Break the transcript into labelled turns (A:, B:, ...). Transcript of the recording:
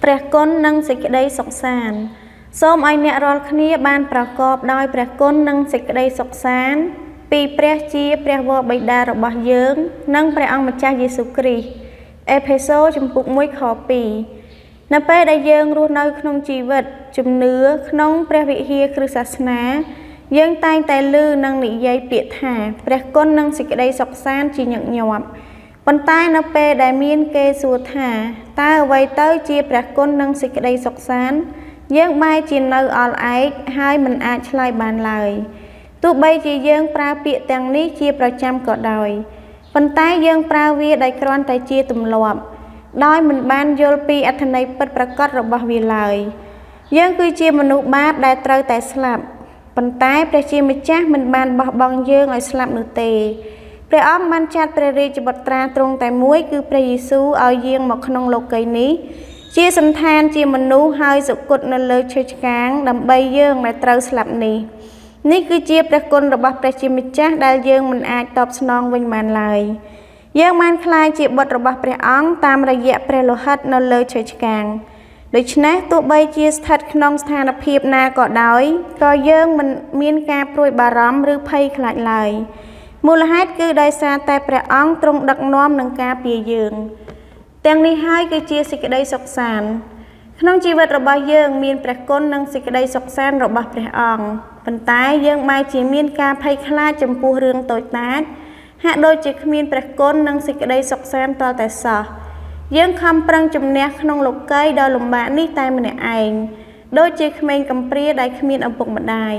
A: ព្រះគុណនិងសេចក្តីសុខសាន្តសូមឲ្យអ្នករាល់គ្នាបានប្រកបដោយព្រះគុណនិងសេចក្តីសុខសាន្តពីព្រះជាព្រះវរបិតារបស់យើងនិងព្រះអង្គម្ចាស់យេស៊ូវគ្រីស្ទអេផេសូជំពូក1ខ2នៅពេលដែលយើងរស់នៅក្នុងជីវិតជំនឿក្នុងព្រះវិហារគ្រិស្តសាសនាយើងតែងតែឮនិងនិយាយពាក្យថាព្រះគុណនិងសេចក្តីសុខសាន្តជាញឹកញាប់ប៉ុន្តែនៅពេលដែលមានគេសួរថាតើអ្វីទៅជាព្រះគុណនិងសេចក្តីសុខសាន្តយើងបែរជានៅអល់ឯកហើយមិនអាចឆ្លើយបានឡើយទោះបីជាយើងប្រើពាក្យទាំងនេះជាប្រចាំក៏ដោយប៉ុន្តែយើងប្រើវាដោយគ្រាន់តែជាទម្លាប់ដោយមិនបានយល់ពីអត្ថន័យពិតប្រាកដរបស់វាឡើយយើងគឺជាមនុស្សបាបដែលត្រូវតែស្លាប់ប៉ុន្តែព្រះជាម្ចាស់មិនបានបោះបង់យើងឲ្យស្លាប់នោះទេព្រះអង្គបានចាត់ព្រះរាជបុត្រាទ្រង់តែមួយគឺព្រះយេស៊ូវឲ្យយាងមកក្នុងលោកីយ៍នេះជាសន្តានជាមនុស្សហើយសុគតនៅលើឈើឆ្កាងដើម្បីយើងដែលត្រូវស្លាប់នេះគឺជាព្រះគុណរបស់ព្រះជាម្ចាស់ដែលយើងមិនអាចតបស្នងវិញបានឡើយយើងបានក្លាយជាបុត្ររបស់ព្រះអង្គតាមរយៈព្រះលោហិតនៅលើឈើឆ្កាងដូច្នេះទោះបីជាស្ថិតក្នុងស្ថានភាពណាក៏ដោយក៏យើងមិនមានការព្រួយបារម្ភឬភ័យខ្លាចឡើយមូលហេតុគឺដោយសារតែព្រះអង្គទ្រង់ដឹកនាំនឹងការពារយើងទាំងនេះហើយគឺជាសេចក្តីសុខសាន្តក្នុងជីវិតរបស់យើងមានព្រះគុណនិងសេចក្តីសុខសាន្តរបស់ព្រះអង្គប៉ុន្តែយើងបែរជាមានការភ័យខ្លាចចំពោះរឿងតូចតាចហាក់ដូចជាគ្មានព្រះគុណនិងសេចក្តីសុខសាន្តតតែសោះយើងខំប្រឹងជំនះក្នុងលោកីយ៍ដ៏លំបាកនេះតែម្នាក់ឯងដូចជាក្មេងកំព្រាដែលគ្មានឪពុកម្ដាយ